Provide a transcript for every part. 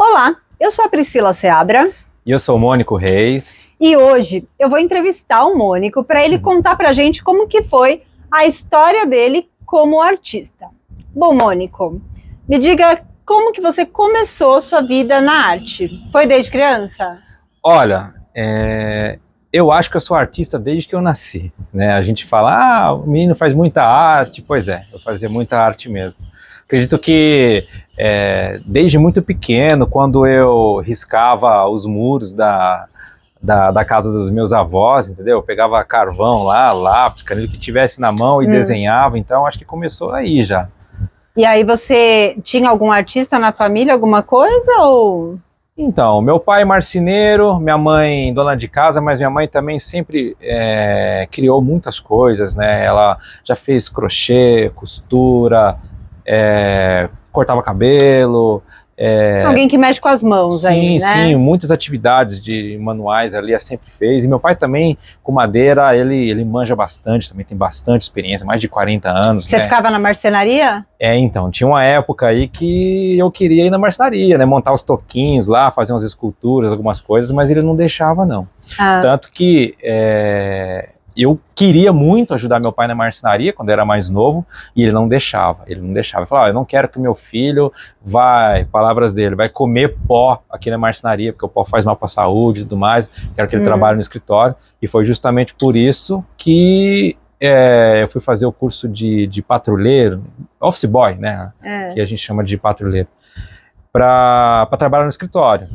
Olá, eu sou a Priscila Seabra. E eu sou o Mônico Reis. E hoje eu vou entrevistar o Mônico para ele contar pra gente como que foi a história dele como artista. Bom, Mônico, me diga como que você começou sua vida na arte? Foi desde criança? Olha, eu acho que eu sou artista desde que eu nasci, né? A gente fala, o menino faz muita arte. Pois é, eu fazia muita arte mesmo. Acredito que desde muito pequeno, quando eu riscava os muros da casa dos meus avós, entendeu? Eu pegava carvão lá, lápis, caneta, o que tivesse na mão e desenhava. Então acho que começou aí já. E aí você tinha algum artista na família, alguma coisa ou... Então, meu pai marceneiro, minha mãe dona de casa, mas minha mãe também sempre criou muitas coisas, né? Ela já fez crochê, costura, cortava cabelo. Alguém que mexe com as mãos aí, né? Sim, muitas atividades de manuais ali ela sempre fez. E meu pai também, com madeira, ele manja bastante, também tem bastante experiência, mais de 40 anos. Você ficava na marcenaria? Então, tinha uma época aí que eu queria ir na marcenaria, né? Montar os toquinhos lá, fazer umas esculturas, algumas coisas, mas ele não deixava, não. Tanto que eu queria muito ajudar meu pai na marcenaria quando eu era mais novo, e ele não deixava. Ele falava, eu não quero que meu filho palavras dele, vai comer pó aqui na marcenaria, porque o pó faz mal para a saúde e tudo mais, quero que ele trabalhe no escritório. E foi justamente por isso que eu fui fazer o curso de patrulheiro, office boy, né, que a gente chama de patrulheiro, para trabalhar no escritório.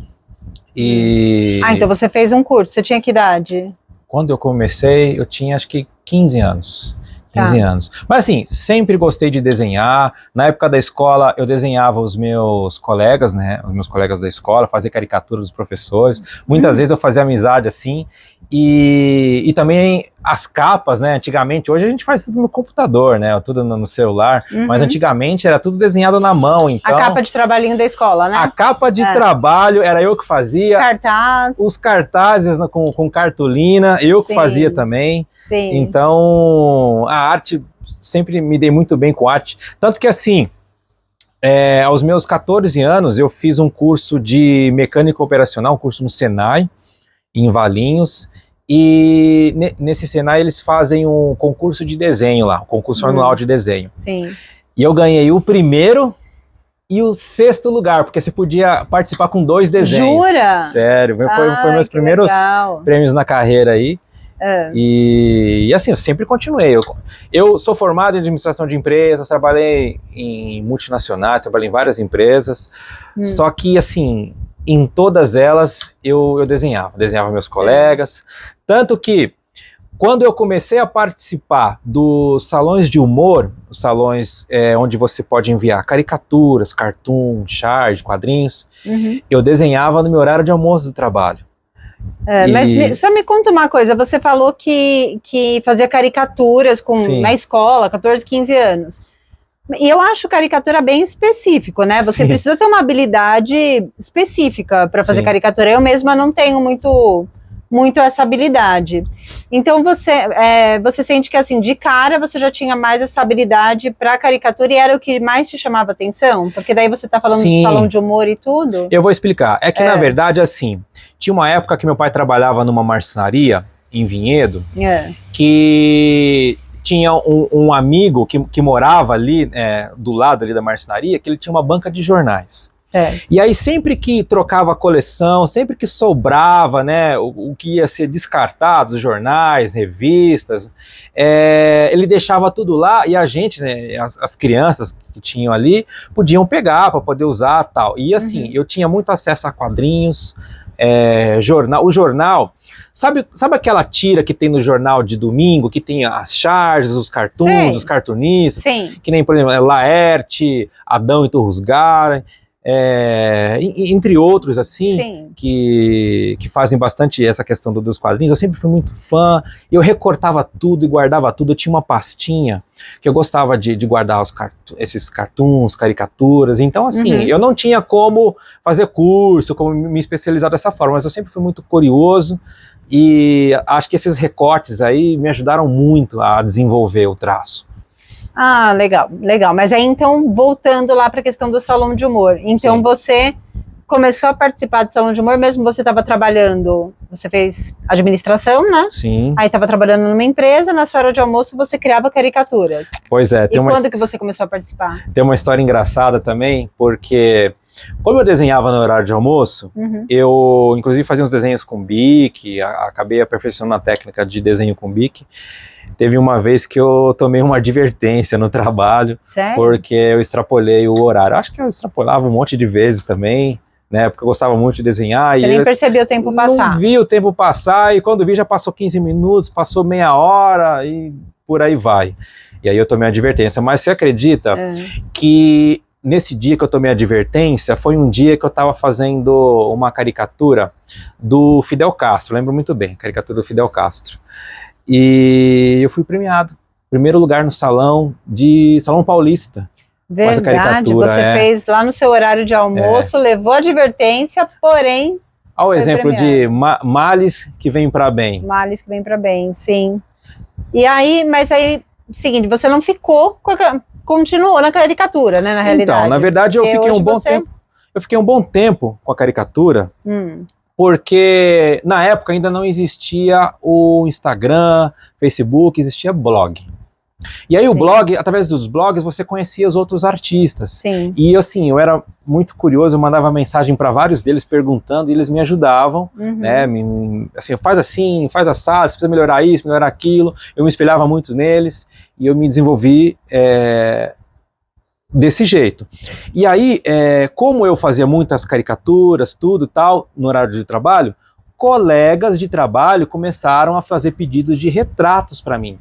Então você fez um curso, você tinha que idade? Quando eu comecei, eu tinha acho que 15 anos. 15 anos. Mas assim, sempre gostei de desenhar. Na época da escola, eu desenhava os meus colegas, né? Os meus colegas da escola, fazia caricatura dos professores. Muitas vezes eu fazia amizade assim. E também as capas, né? Antigamente, hoje a gente faz tudo no computador, né? Tudo no celular. Mas antigamente era tudo desenhado na mão. Então, a capa de trabalhinho da escola, né? A capa de trabalho era eu que fazia. Cartaz. Os cartazes com cartolina, eu que fazia também. Sim. Então, a arte, sempre me dei muito bem com arte. Tanto que assim, aos meus 14 anos, eu fiz um curso de mecânica operacional, um curso no Senai, em Valinhos. E nesse Senai eles fazem um concurso de desenho lá, um concurso anual de desenho. Sim. E eu ganhei o primeiro e o 6º lugar, porque você podia participar com 2 desenhos. Jura? Sério, foi meus primeiros prêmios na carreira aí. E assim, eu sempre continuei. Eu sou formado em administração de empresas, trabalhei em multinacionais, trabalhei em várias empresas, só que assim, em todas elas eu desenhava meus colegas, tanto que quando eu comecei a participar dos salões de humor, os salões onde você pode enviar caricaturas, cartoon, chart, quadrinhos, eu desenhava no meu horário de almoço do trabalho. Mas só me conta uma coisa, você falou que fazia caricaturas na escola, 14, 15 anos. E eu acho caricatura bem específico, né? Você precisa ter uma habilidade específica para fazer caricatura. Eu mesma não tenho muito essa habilidade. Então você sente que assim, de cara você já tinha mais essa habilidade para caricatura e era o que mais te chamava atenção? Porque daí você tá falando de salão de humor e tudo. Eu vou explicar. É que na verdade assim, tinha uma época que meu pai trabalhava numa marcenaria em Vinhedo, que tinha um amigo que morava ali do lado ali da marcenaria, que ele tinha uma banca de jornais. E aí sempre que trocava a coleção, sempre que sobrava, né, o que ia ser descartado, os jornais, revistas, ele deixava tudo lá e a gente, né, as crianças que tinham ali, podiam pegar para poder usar e tal. E assim, eu tinha muito acesso a quadrinhos, o jornal, sabe aquela tira que tem no jornal de domingo, que tem as charges, os cartoons, os cartunistas, que nem, por exemplo, Laerte, Adão e Turrusgaren, entre outros assim, que fazem bastante essa questão dos quadrinhos. Eu sempre fui muito fã, eu recortava tudo e guardava tudo. Eu tinha uma pastinha que eu gostava de guardar esses cartoons, caricaturas. Então assim, eu não tinha como fazer curso, como me especializar dessa forma, mas eu sempre fui muito curioso e acho que esses recortes aí me ajudaram muito a desenvolver o traço. Ah, legal, legal. Mas aí então, voltando lá para a questão do salão de humor, então você começou a participar de salão de humor, mesmo você estava trabalhando, você fez administração, né? Sim. Aí estava trabalhando numa empresa, na sua hora de almoço você criava caricaturas. Pois é. E quando que você começou a participar? Tem uma história engraçada também, porque como eu desenhava no horário de almoço, eu inclusive fazia uns desenhos com bic, acabei aperfeiçoando a técnica de desenho com bic. Teve uma vez que eu tomei uma advertência no trabalho, porque eu extrapolei o horário. Acho que eu extrapolava um monte de vezes também, né? Porque eu gostava muito de desenhar. Você nem percebeu o tempo passar. Não vi o tempo passar, e quando vi já passou 15 minutos, passou meia hora e por aí vai. E aí eu tomei a advertência. Mas você acredita que nesse dia que eu tomei a advertência, foi um dia que eu estava fazendo uma caricatura do Fidel Castro, lembro muito bem, caricatura do Fidel Castro. E eu fui premiado, primeiro lugar no Salão Paulista. Verdade, você fez lá no seu horário de almoço, levou a advertência, porém... Olha o exemplo de males que vem para bem. Males que vem para bem, sim. E aí, mas aí, seguinte, você não ficou, continuou na caricatura, né, na realidade? Então, na verdade, eu fiquei um bom tempo com a caricatura, porque na época ainda não existia o Instagram, Facebook, existia blog. E aí o blog, através dos blogs, você conhecia os outros artistas. Sim. E assim, eu era muito curioso, eu mandava mensagem para vários deles perguntando, e eles me ajudavam, né? Assim, faz assim, faz assado, você precisa melhorar isso, melhorar aquilo. Eu me espelhava muito neles e eu me desenvolvi desse jeito. E aí, como eu fazia muitas caricaturas, tudo tal, no horário de trabalho, colegas de trabalho começaram a fazer pedidos de retratos para mim.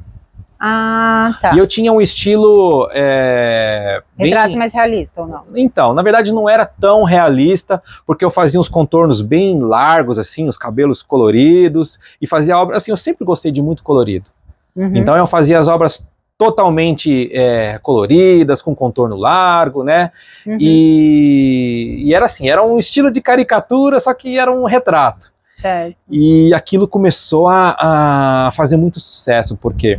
Ah, tá. E eu tinha um estilo... Retrato mais realista ou não? Então, na verdade não era tão realista, porque eu fazia uns contornos bem largos, assim, os cabelos coloridos, e fazia obras, assim, eu sempre gostei de muito colorido. Então eu fazia as obras totalmente coloridas, com contorno largo, né? E era assim, era um estilo de caricatura, só que era um retrato. Certo. E aquilo começou a fazer muito sucesso, porque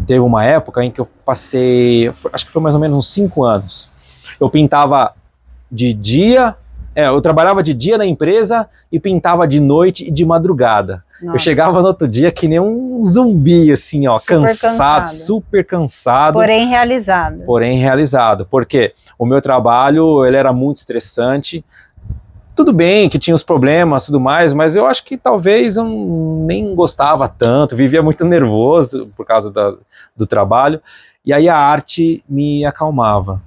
teve uma época em que eu passei, acho que foi mais ou menos uns 5 anos, eu pintava de dia, eu trabalhava de dia na empresa e pintava de noite e de madrugada. Nossa. Eu chegava no outro dia que nem um zumbi, assim, ó, super cansado. Porém realizado. Porém realizado, porque o meu trabalho, ele era muito estressante. Tudo bem que tinha os problemas e tudo mais, mas eu acho que talvez eu nem gostava tanto, vivia muito nervoso por causa do trabalho, e aí a arte me acalmava.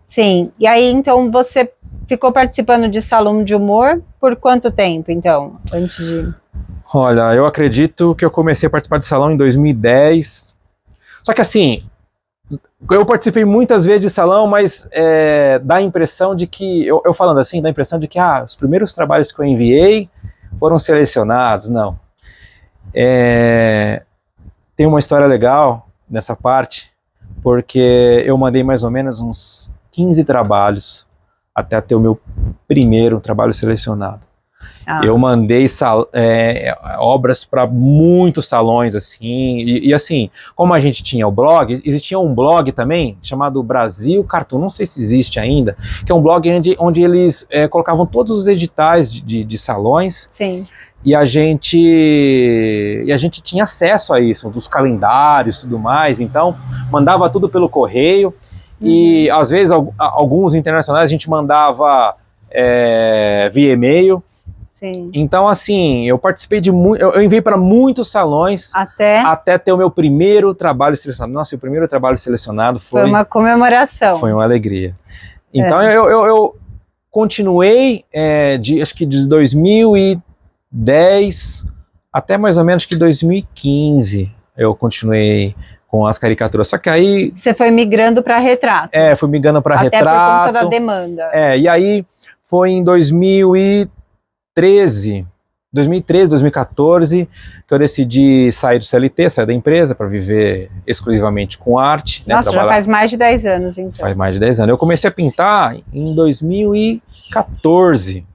Sim, e aí então você ficou participando de salão de humor por quanto tempo, então, antes de... Olha, eu acredito que eu comecei a participar de salão em 2010, só que assim... Eu participei muitas vezes de salão, mas dá a impressão de que, eu falando assim, dá a impressão de que os primeiros trabalhos que eu enviei foram selecionados. Não. Tem uma história legal nessa parte, porque eu mandei mais ou menos uns 15 trabalhos até ter o meu primeiro trabalho selecionado. Eu mandei obras para muitos salões, assim, e assim, como a gente tinha o blog, existia um blog também, chamado Brasil Cartoon, não sei se existe ainda, que é um blog onde eles colocavam todos os editais de salões. Sim. E a gente tinha acesso a isso, dos calendários e tudo mais, então mandava tudo pelo correio, e às vezes alguns internacionais a gente mandava via e-mail. Sim. Então, assim, eu participei de muito, eu enviei para muitos salões até ter o meu primeiro trabalho selecionado. Nossa, o primeiro trabalho selecionado foi uma comemoração. Foi uma alegria. Então, eu continuei, acho que de 2010 até mais ou menos que 2015, eu continuei com as caricaturas. Só que aí... Você foi migrando para retrato. Fui migrando para retrato. Até por conta da demanda. E aí foi em 2013, 2014, que eu decidi sair do CLT, sair da empresa para viver exclusivamente com arte. Nossa, já faz mais de 10 anos, então. Faz mais de 10 anos. Eu comecei a pintar em 2014,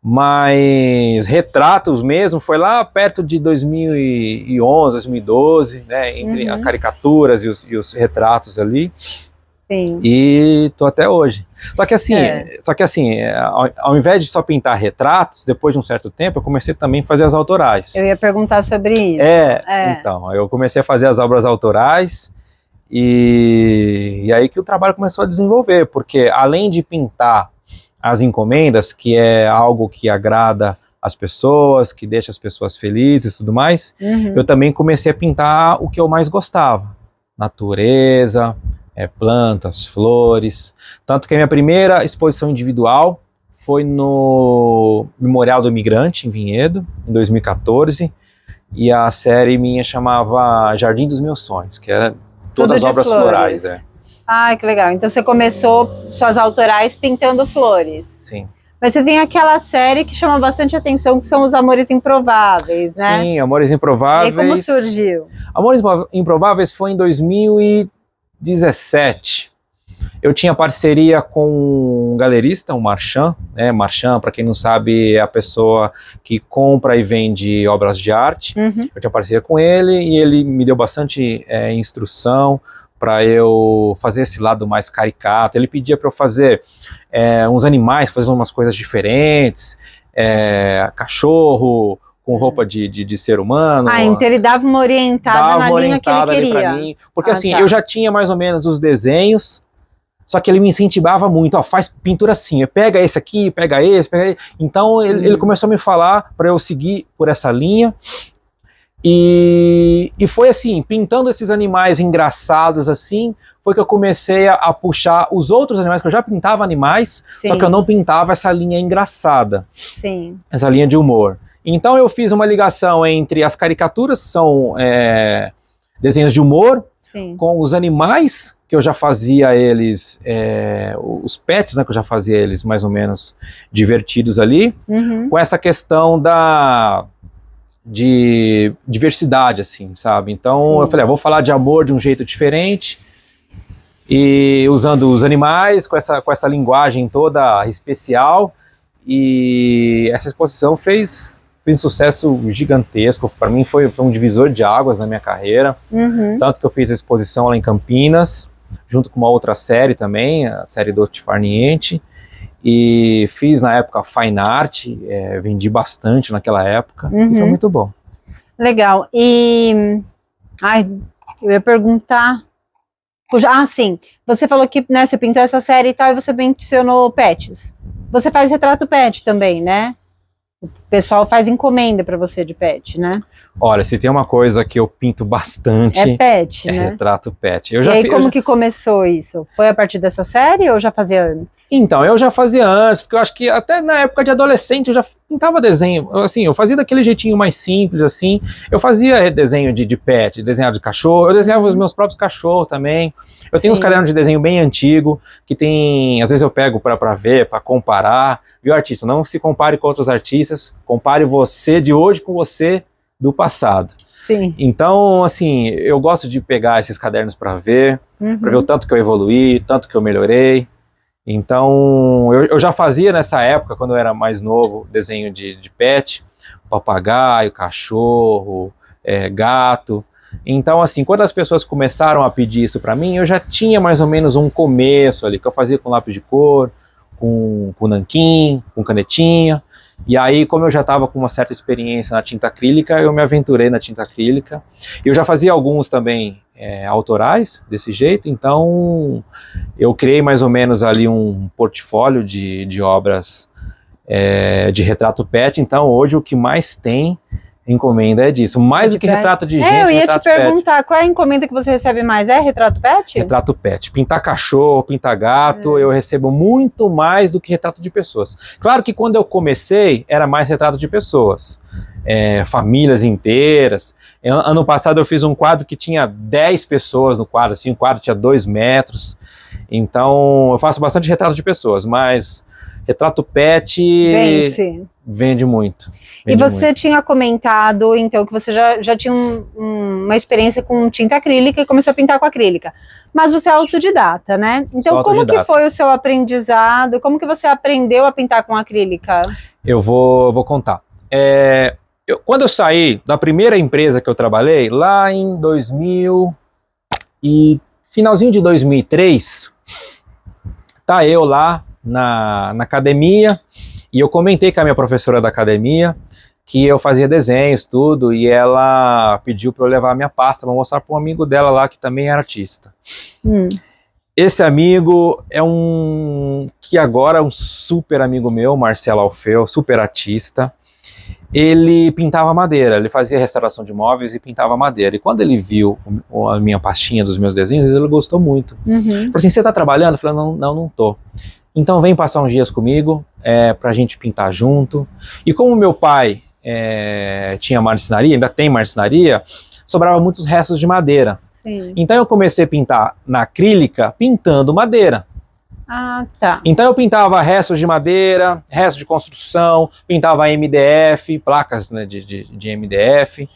mas retratos mesmo foi lá perto de 2011, 2012, né, entre as caricaturas e os retratos ali. Sim. E tô até hoje. Só que assim, ao invés de só pintar retratos, depois de um certo tempo, eu comecei também a fazer as autorais. Eu ia perguntar sobre isso. Então, eu comecei a fazer as obras autorais e aí que o trabalho começou a desenvolver, porque além de pintar as encomendas, que é algo que agrada as pessoas, que deixa as pessoas felizes e tudo mais, eu também comecei a pintar o que eu mais gostava, natureza, plantas, flores, tanto que a minha primeira exposição individual foi no Memorial do Imigrante, em Vinhedo, em 2014, e a série minha chamava Jardim dos Meus Sonhos, que era todas as obras florais. Ai, que legal. Então você começou suas autorais pintando flores. Sim. Mas você tem aquela série que chama bastante atenção, que são os Amores Improváveis, né? Sim, Amores Improváveis. E aí como surgiu? Amores Improváveis foi em 2017. Eu tinha parceria com um galerista, o Marchand, né? Marchand, para quem não sabe, é a pessoa que compra e vende obras de arte. Eu tinha parceria com ele e ele me deu bastante instrução para eu fazer esse lado mais caricato. Ele pedia para eu fazer uns animais, fazer umas coisas diferentes, cachorro com roupa de ser humano. Então ele dava uma orientada na linha que ele queria. Pra mim, porque eu já tinha mais ou menos os desenhos, só que ele me incentivava muito, faz pintura assim, pega esse aqui, pega esse. Então ele começou a me falar para eu seguir por essa linha. E foi assim, pintando esses animais engraçados assim, foi que eu comecei a puxar os outros animais, que eu já pintava animais, só que eu não pintava essa linha engraçada. Sim. Essa linha de humor. Então eu fiz uma ligação entre as caricaturas, que são desenhos de humor, com os animais, que eu já fazia eles, os pets, né, que eu já fazia eles mais ou menos divertidos ali, com essa questão de diversidade, assim, sabe? Então eu falei, vou falar de amor de um jeito diferente, e usando os animais, com essa linguagem toda especial, e essa exposição fez um sucesso gigantesco. Para mim foi um divisor de águas na minha carreira, tanto que eu fiz a exposição lá em Campinas, junto com uma outra série também, a série do Farniente, e fiz na época Fine Art, vendi bastante naquela época, e foi muito bom. Legal. E eu ia perguntar, sim, você falou que, né, você pintou essa série e tal, e você mencionou pets. Você faz retrato pet também, né? O pessoal faz encomenda para você de pet, né? Olha, se tem uma coisa que eu pinto bastante... É pet, né? Retrato pet. Como que começou isso? Foi a partir dessa série ou já fazia antes? Então, eu já fazia antes, porque eu acho que até na época de adolescente eu já pintava desenho. Assim, eu fazia daquele jeitinho mais simples, assim. Eu fazia desenho de pet, desenhado de cachorro. Eu desenhava os meus próprios cachorros também. Eu tenho uns cadernos de desenho bem antigo, que tem... Às vezes eu pego para ver, para comparar. Viu, artista? Não se compare com outros artistas. Compare você de hoje com você do passado. Sim. Então, assim, eu gosto de pegar esses cadernos para ver o tanto que eu evoluí, tanto que eu melhorei. Então, eu já fazia nessa época, quando eu era mais novo, desenho de pet, papagaio, cachorro, gato. Então, assim, quando as pessoas começaram a pedir isso para mim, eu já tinha mais ou menos um começo ali, que eu fazia com lápis de cor, com nanquim, com canetinha. E aí, como eu já estava com uma certa experiência na tinta acrílica, eu me aventurei na tinta acrílica. Eu já fazia alguns também autorais, desse jeito, então eu criei mais ou menos ali um portfólio de obras de retrato pet. Então hoje o que mais tem encomenda é disso, mais do que retrato de gente. Eu ia te perguntar, qual é a encomenda que você recebe mais? É retrato pet? Retrato pet. Pintar cachorro, pintar gato, eu recebo muito mais do que retrato de pessoas. Claro que quando eu comecei, era mais retrato de pessoas. Famílias inteiras. Ano passado eu fiz um quadro que tinha 10 pessoas no quadro, assim, o quadro tinha 2 metros. Então eu faço bastante retrato de pessoas, mas retrato pet vende muito. E você tinha comentado, então, que você já tinha uma experiência com tinta acrílica e começou a pintar com acrílica. Mas você é autodidata, né? Então, como que foi o seu aprendizado? Como que você aprendeu a pintar com acrílica? Eu vou contar. Quando eu saí da primeira empresa que eu trabalhei, lá em finalzinho de 2003, Tá eu lá na academia, e eu comentei com a minha professora da academia que eu fazia desenhos, tudo, e ela pediu para eu levar a minha pasta para mostrar para um amigo dela lá que também é artista. Esse amigo é que agora é um super amigo meu, Marcelo Alfeu, super artista. Ele pintava madeira, ele fazia restauração de móveis e pintava madeira. E quando ele viu a minha pastinha dos meus desenhos, ele gostou muito. Falou assim, você tá trabalhando? Eu falei, não tô. Então vem passar uns dias comigo, pra gente pintar junto. E como meu pai tinha marcenaria, ainda tem marcenaria, sobrava muitos restos de madeira. Sim. Então eu comecei a pintar na acrílica, pintando madeira. Ah, tá. Então eu pintava restos de madeira, restos de construção, pintava MDF, placas, né, de MDF.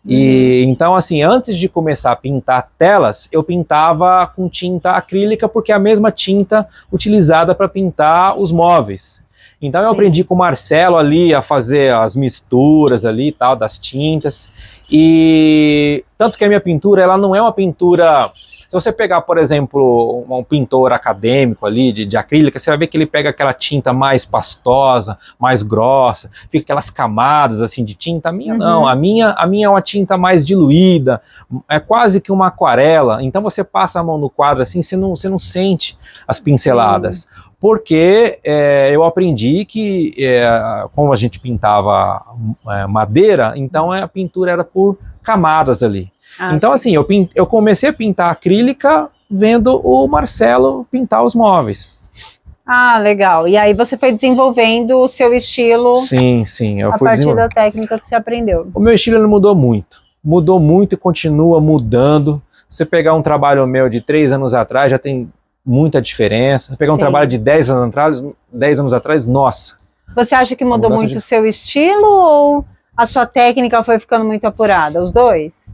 E então, assim, antes de começar a pintar telas, eu pintava com tinta acrílica, porque é a mesma tinta utilizada para pintar os móveis. Então eu aprendi com o Marcelo ali a fazer as misturas ali e tal, das tintas. E tanto que a minha pintura, ela não é uma pintura... Se você pegar, por exemplo, um pintor acadêmico ali de acrílica, você vai ver que ele pega aquela tinta mais pastosa, mais grossa, fica aquelas camadas assim de tinta. A minha não, a minha é uma tinta mais diluída, é quase que uma aquarela. Então você passa a mão no quadro assim, você não sente as pinceladas. Porque eu aprendi que, como a gente pintava madeira, então a pintura era por camadas ali. Então, assim, eu comecei a pintar acrílica vendo o Marcelo pintar os móveis. Ah, legal. E aí você foi desenvolvendo o seu estilo. Sim, a partir da técnica que você aprendeu. O meu estilo mudou muito e continua mudando. Se você pegar um trabalho meu de 3 anos atrás, já tem muita diferença. Se pegar um trabalho de 10 anos atrás, nossa. Você acha que mudou muito o seu estilo ou a sua técnica foi ficando muito apurada? Os dois?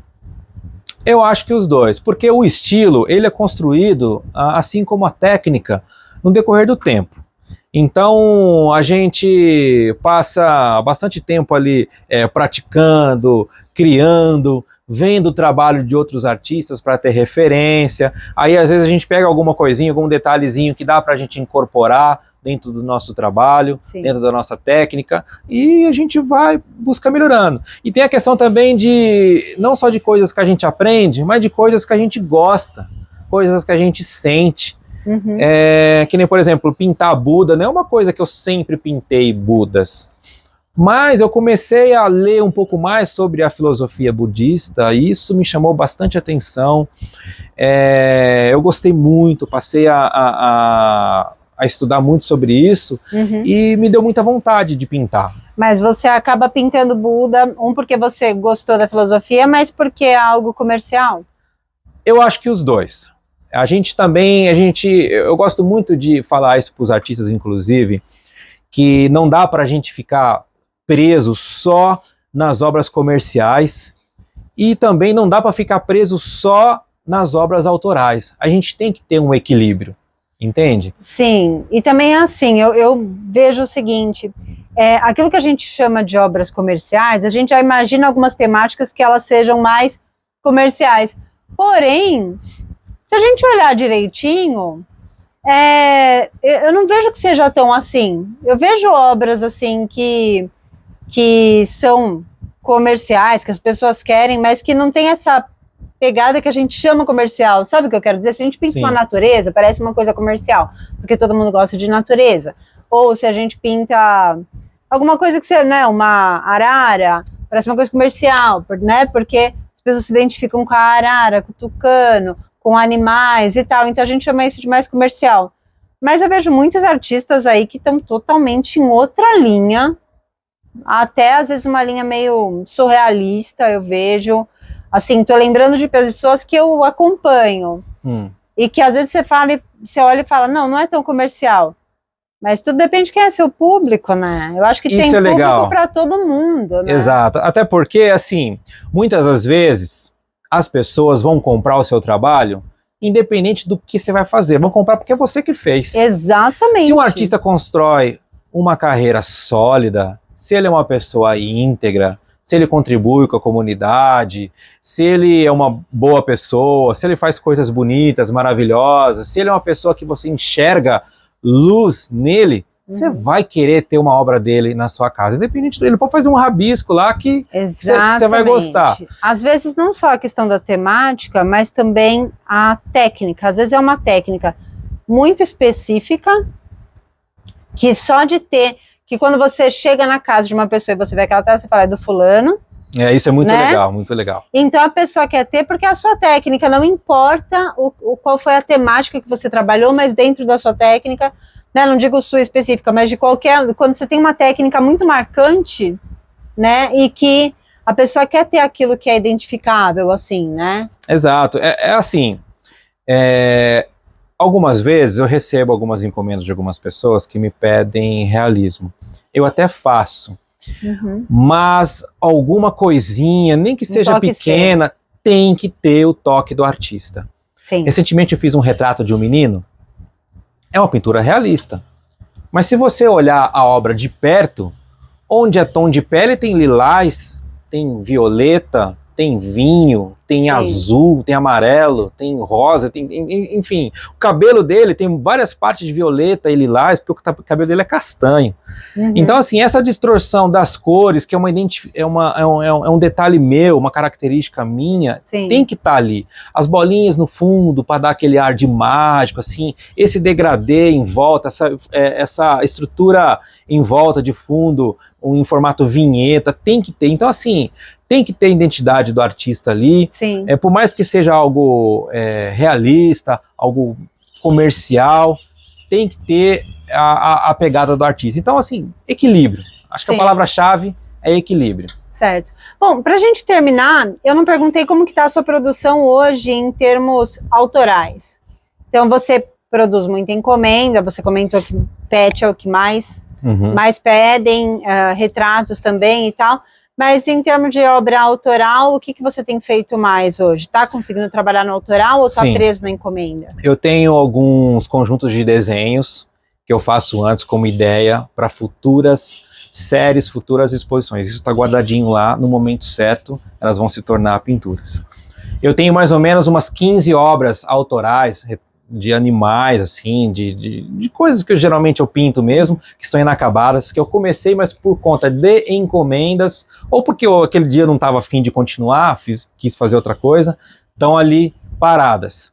Eu acho que os dois, porque o estilo, ele é construído, assim como a técnica, no decorrer do tempo. Então, a gente passa bastante tempo ali praticando, criando, vendo o trabalho de outros artistas para ter referência. Aí, às vezes, a gente pega alguma coisinha, algum detalhezinho que dá para a gente incorporar dentro do nosso trabalho, dentro da nossa técnica, e a gente vai buscar melhorando. E tem a questão também de, não só de coisas que a gente aprende, mas de coisas que a gente gosta, coisas que a gente sente. Que nem, por exemplo, pintar Buda não é uma coisa que eu sempre pintei Budas, mas eu comecei a ler um pouco mais sobre a filosofia budista, e isso me chamou bastante atenção. Eu gostei muito, passei a estudar muito sobre isso, e me deu muita vontade de pintar. Mas você acaba pintando Buda, porque você gostou da filosofia, mas porque é algo comercial? Eu acho que os dois. Eu gosto muito de falar isso para os artistas, inclusive, que não dá para a gente ficar preso só nas obras comerciais, e também não dá para ficar preso só nas obras autorais. A gente tem que ter um equilíbrio. Entende? Sim, e também é assim, eu vejo o seguinte, aquilo que a gente chama de obras comerciais, a gente já imagina algumas temáticas que elas sejam mais comerciais, porém, se a gente olhar direitinho, eu não vejo que seja tão assim. Eu vejo obras assim que são comerciais, que as pessoas querem, mas que não tem essa pegada que a gente chama comercial. Sabe o que eu quero dizer? Se a gente pinta uma natureza, parece uma coisa comercial, porque todo mundo gosta de natureza. Ou se a gente pinta alguma coisa que seja, né, uma arara, parece uma coisa comercial, né? Porque as pessoas se identificam com a arara, com o tucano, com animais e tal. Então a gente chama isso de mais comercial. Mas eu vejo muitos artistas aí que estão totalmente em outra linha, até às vezes uma linha meio surrealista, eu vejo. Assim, tô lembrando de pessoas que eu acompanho e que às vezes você olha e fala, não é tão comercial. Mas tudo depende de quem é seu público, né? Eu acho que tem público para todo mundo, né? Exato, até porque, assim, muitas das vezes as pessoas vão comprar o seu trabalho independente do que você vai fazer, vão comprar porque é você que fez. Exatamente. Se um artista constrói uma carreira sólida, se ele é uma pessoa íntegra, se ele contribui com a comunidade, se ele é uma boa pessoa, se ele faz coisas bonitas, maravilhosas, se ele é uma pessoa que você enxerga luz nele, você vai querer ter uma obra dele na sua casa. Independente dele, pode fazer um rabisco lá que você vai gostar. Às vezes não só a questão da temática, mas também a técnica. Às vezes é uma técnica muito específica, que só de ter, que quando você chega na casa de uma pessoa e você vê aquela tela, você fala, é do fulano. Isso é muito legal, muito legal. Então a pessoa quer ter porque a sua técnica, não importa qual foi a temática que você trabalhou, mas dentro da sua técnica, né, não digo sua específica, mas de qualquer, quando você tem uma técnica muito marcante, né, e que a pessoa quer ter aquilo que é identificável, assim, né? Exato, assim, algumas vezes eu recebo algumas encomendas de algumas pessoas que me pedem realismo. Eu até faço, mas alguma coisinha, nem que seja pequena, tem que ter o toque do artista. Sim. Recentemente eu fiz um retrato de um menino. É uma pintura realista, mas se você olhar a obra de perto, onde é tom de pele tem lilás, tem violeta, tem vinho, tem azul, tem amarelo, tem rosa, enfim, o cabelo dele tem várias partes de violeta e lilás, porque o cabelo dele é castanho. Então, assim, essa distorção das cores, que é um detalhe meu, uma característica minha, tem que estar ali. As bolinhas no fundo, para dar aquele ar de mágico, assim, esse degradê em volta, essa estrutura em volta de fundo, em formato vinheta, tem que ter. Então, assim, tem que ter a identidade do artista ali. Por mais que seja algo realista, algo comercial, tem que ter a pegada do artista. Então, assim, equilíbrio. Acho que a palavra-chave é equilíbrio. Certo. Bom, pra gente terminar, eu não perguntei como que tá a sua produção hoje em termos autorais. Então, você produz muita encomenda, você comentou que pet é o que mais pedem, retratos também e tal. Mas em termos de obra autoral, o que você tem feito mais hoje? Está conseguindo trabalhar no autoral ou está preso na encomenda? Eu tenho alguns conjuntos de desenhos que eu faço antes como ideia para futuras séries, futuras exposições. Isso está guardadinho lá, no momento certo, elas vão se tornar pinturas. Eu tenho mais ou menos umas 15 obras autorais, de animais, assim, de coisas que geralmente eu pinto mesmo, que estão inacabadas, que eu comecei, mas por conta de encomendas, ou porque aquele dia eu não estava afim de continuar, quis fazer outra coisa, estão ali paradas.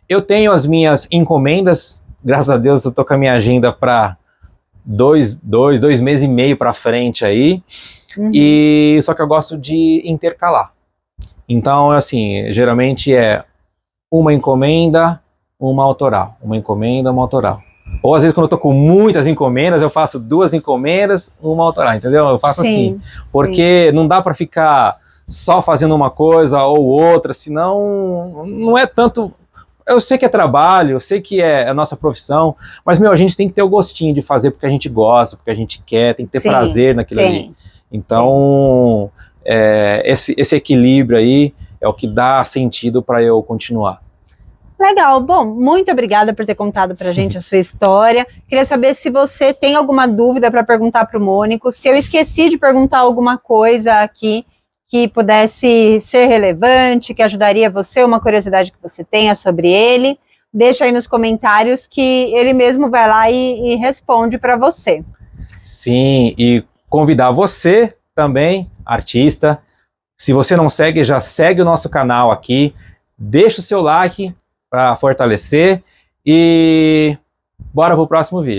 Eu tenho as minhas encomendas, graças a Deus eu estou com a minha agenda para 2 meses e meio para frente aí, e só que eu gosto de intercalar. Então, assim, geralmente é uma encomenda, uma autoral, uma encomenda, uma autoral. Ou às vezes quando eu tô com muitas encomendas, eu faço 2 encomendas, uma autoral, entendeu? Eu faço assim, porque não dá para ficar só fazendo uma coisa ou outra, senão não é tanto... Eu sei que é trabalho, eu sei que é a nossa profissão, mas, a gente tem que ter o gostinho de fazer porque a gente gosta, porque a gente quer, tem que ter prazer naquilo ali. Então, esse equilíbrio aí é o que dá sentido para eu continuar. Legal, bom, muito obrigada por ter contado pra gente a sua história. Queria saber se você tem alguma dúvida para perguntar para o Mônico, se eu esqueci de perguntar alguma coisa aqui que pudesse ser relevante, que ajudaria você, uma curiosidade que você tenha sobre ele, deixa aí nos comentários que ele mesmo vai lá e responde para você. Sim, e convidar você também, artista, se você não segue, já segue o nosso canal aqui, deixa o seu like para fortalecer e bora pro próximo vídeo.